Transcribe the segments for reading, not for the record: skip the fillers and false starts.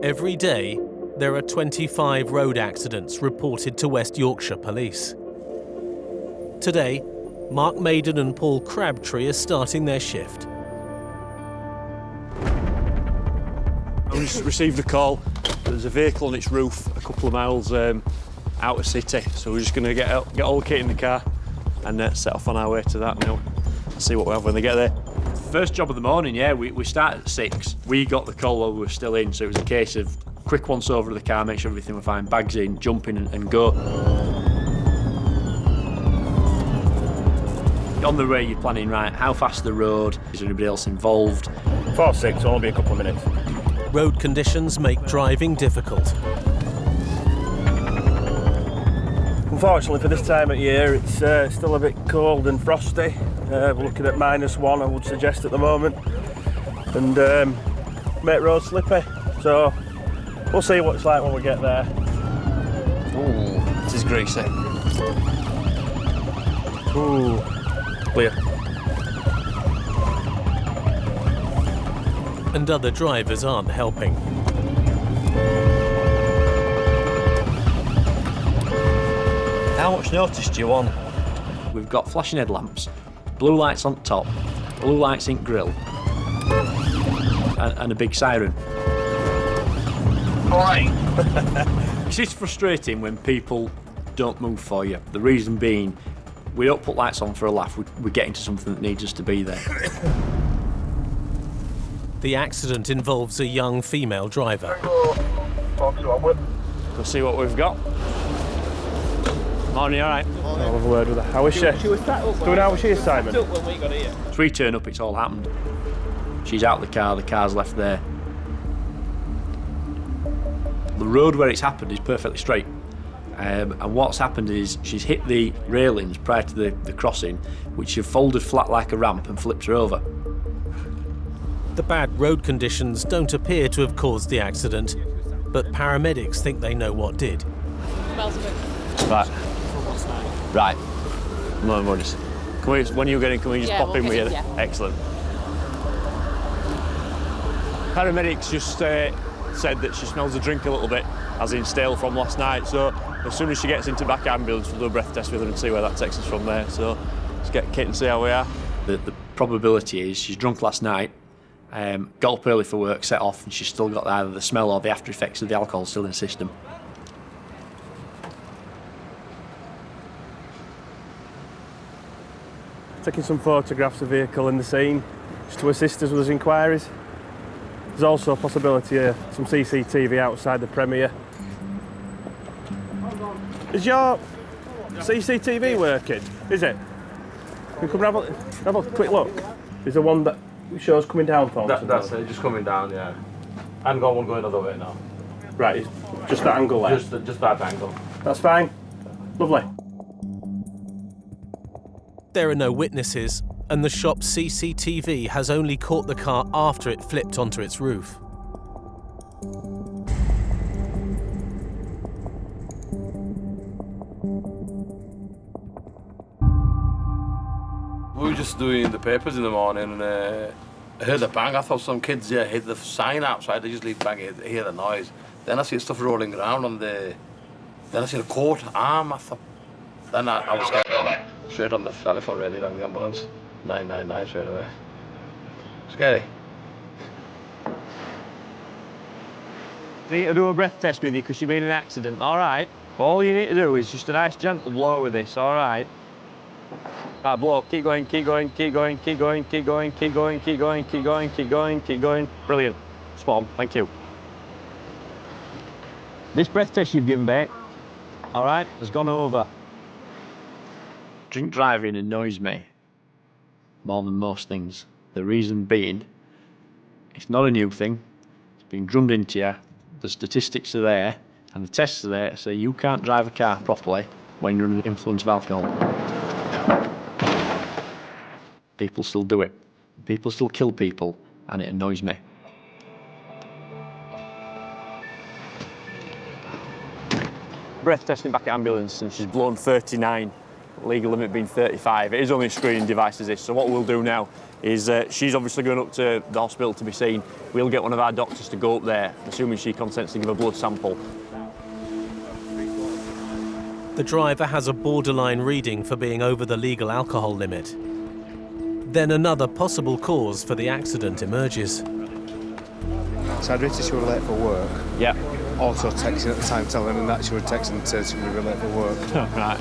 Every day, there are 25 road accidents reported to West Yorkshire Police. Today, Mark Maiden and Paul Crabtree are starting their shift. I just received a call. There's a vehicle on its roof a couple of miles out of city, so we're just going to get all the kit in the car and set off on our way to that now. See what we have when they get there. First job of the morning, yeah, we started at 6. We got the call while we were still in, so it was a case of quick once over to the car, make sure everything was fine, bags in, jump in and go. On the way, you're planning, right, how fast the road, is there anybody else involved? 4-6, only be a couple of minutes. Road conditions make driving difficult. Unfortunately for this time of year, it's still a bit cold and frosty. We're looking at -1, I would suggest, at the moment. And make roads slippy. So we'll see what it's like when we get there. Ooh, this is greasy. Ooh, clear. And other drivers aren't helping. How much notice do you want? We've got flashing headlamps, blue lights on top, blue lights in grill, and a big siren. Oi! It's frustrating when people don't move for you. The reason being, we don't put lights on for a laugh, we get into something that needs us to be there. The accident involves a young female driver. We'll see what we've got. Morning, all right? I'll have a word with her. How is she? She was sat up. Doing how is she, Simon? When we got here. So we turn up, it's all happened. She's out of the car's left there. The road where it's happened is perfectly straight. And what's happened is she's hit the railings prior to the crossing, which have folded flat like a ramp and flipped her over. The bad road conditions don't appear to have caused the accident, but paramedics think they know what did. Smells a bit. Right. Right. No worries. When you're getting, can we just pop in with you? Yeah. Excellent. Paramedics just said that she smells a drink a little bit, as in stale from last night. So as soon as she gets into back ambulance, we'll do a breath test with her and see where that takes us from there. So let's get Kit and see how we are. The probability is she's drunk last night, got up early for work, set off, and she's still got either the smell or the after effects of the alcohol still in the system. Taking some photographs of the vehicle in the scene, just to assist us with those inquiries. There's also a possibility of some CCTV outside the Premier. Is your CCTV working? Is it? Can we come and have a quick look? Is there one that shows coming down for us? That's it, just coming down, yeah. I haven't got one going other way now. Right, it's just that angle there? Just that angle. That's fine. Lovely. There are no witnesses, and the shop's CCTV has only caught the car after it flipped onto its roof. We were just doing the papers in the morning and I heard a bang. I thought some kids hit the sign outside. They just leave bang, hear the noise. Then I see stuff rolling around on the... Then I see the coat arm. I thought... Then I was scared. Straight on the telephone, really, rang the ambulance. 999 straight away. Scary. I need to do a breath test with you because you've been in an accident, all right? All you need to do is just a nice gentle blow with this, all right? Right, blow, keep going, keep going, keep going, keep going, keep going, keep going, keep going, keep going, keep going, keep going. Brilliant. Spot on, thank you. This breath test you've given, mate, all right, has gone over. Drink driving annoys me more than most things. The reason being, it's not a new thing. It's been drummed into you. The statistics are there, and the tests are there to say you can't drive a car properly when you're under the influence of alcohol. People still do it. People still kill people, and it annoys me. Breath testing back at ambulance, and she's blown 39. legal limit being 35. It is only a screening device as this, so what we'll do now is she's obviously going up to the hospital to be seen. We'll get one of our doctors to go up there, assuming she consents to give a blood sample. The driver has a borderline reading for being over the legal alcohol limit. Then another possible cause for the accident emerges. So I'd written she was late for work. Yeah. Also texting at the time, telling them that she was texting and said she was late for work. Right.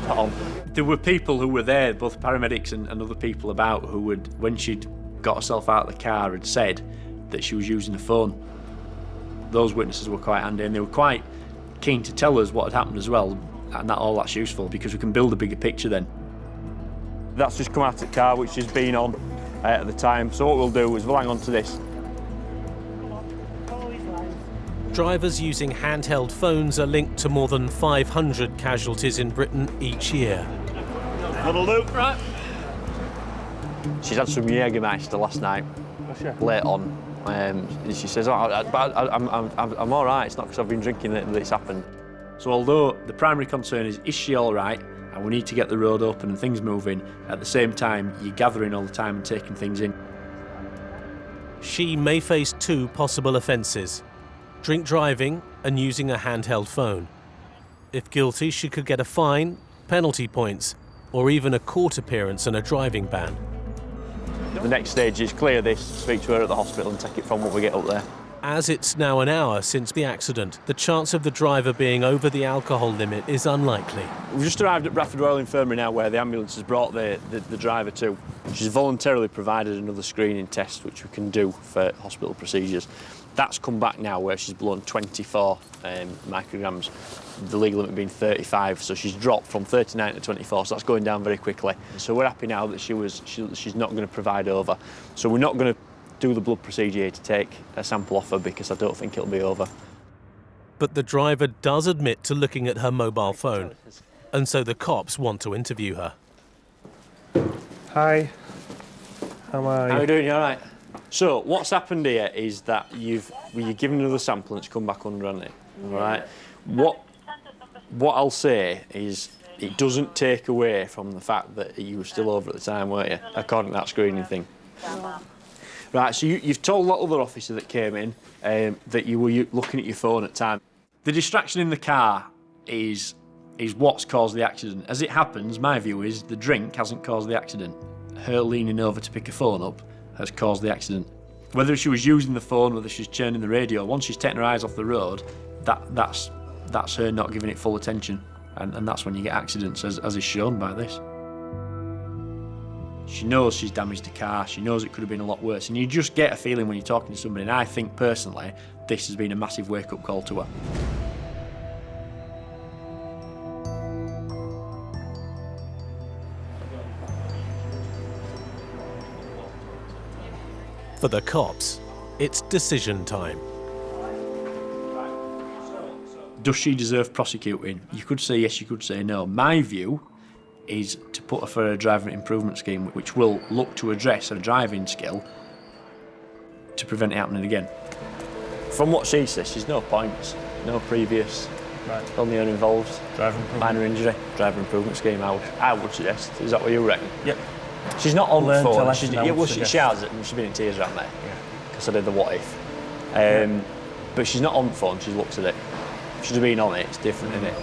Spot on. There were people who were there, both paramedics and other people about, who would, when she'd got herself out of the car, had said that she was using the phone. Those witnesses were quite handy, and they were quite keen to tell us what had happened as well, and that's useful because we can build a bigger picture then. That's just come out of the car, which she's been on at the time. So what we'll do is we'll hang on to this. Drivers using handheld phones are linked to more than 500 casualties in Britain each year. Little loop, right? She's had some Jägermeister last night, late on. She says, oh, I'm all right, it's not because I've been drinking that it's happened. So although the primary concern is she all right, and we need to get the road open and things moving, at the same time, you're gathering all the time and taking things in. She may face 2 possible offences: drink driving and using a handheld phone. If guilty, she could get a fine, penalty points, or even a court appearance and a driving ban. The next stage is clear this, speak to her at the hospital and take it from when we get up there. As it's now an hour since the accident, the chance of the driver being over the alcohol limit is unlikely. We've just arrived at Bradford Royal Infirmary now, where the ambulance has brought the driver to. She's voluntarily provided another screening test, which we can do for hospital procedures. That's come back now, where she's blown 24 micrograms, the legal limit being 35, so she's dropped from 39 to 24, so that's going down very quickly. So we're happy now that she's not going to provide over. So we're not going to do the blood procedure here to take a sample off her, because I don't think it'll be over. But the driver does admit to looking at her mobile phone, and so the cops want to interview her. Hi. How are you? How are you doing? You all right? So what's happened here is that you're given another sample and it's come back under, hasn't it? All right. What I'll say is it doesn't take away from the fact that you were still over at the time, weren't you? According to that screening thing. Right. So you've told that other officer that came in that you were looking at your phone at the time. The distraction in the car is what's caused the accident. As it happens, my view is the drink hasn't caused the accident. Her leaning over to pick her phone up has caused the accident. Whether she was using the phone, whether she's turning the radio, once she's taken her eyes off the road, that's her not giving it full attention, and that's when you get accidents, as is shown by this. She knows she's damaged the car, she knows it could have been a lot worse, and you just get a feeling when you're talking to somebody, and I think personally this has been a massive wake-up call to her. For the cops, it's decision time. Does she deserve prosecuting? You could say yes, you could say no. My view is to put her for a driving improvement scheme, which will look to address her driving skill to prevent it happening again. From what she says, she's no points, no previous, only her involved, minor injury, driver improvement scheme. I would suggest. Is that what you reckon? Yep. She's not on the phone. She has it, and she's been in tears around there. Because I did the what if. But she's not on the phone. She looks at it. If she'd have been on it, it's different, isn't it?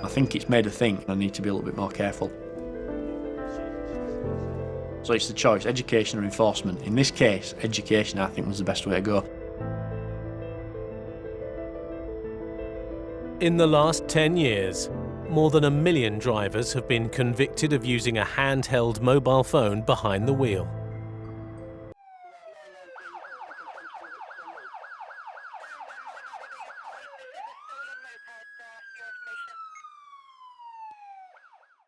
I think it's made her think I need to be a little bit more careful. So it's the choice, education or enforcement. In this case, education, I think, was the best way to go. In the last 10 years, more than 1 million drivers have been convicted of using a handheld mobile phone behind the wheel.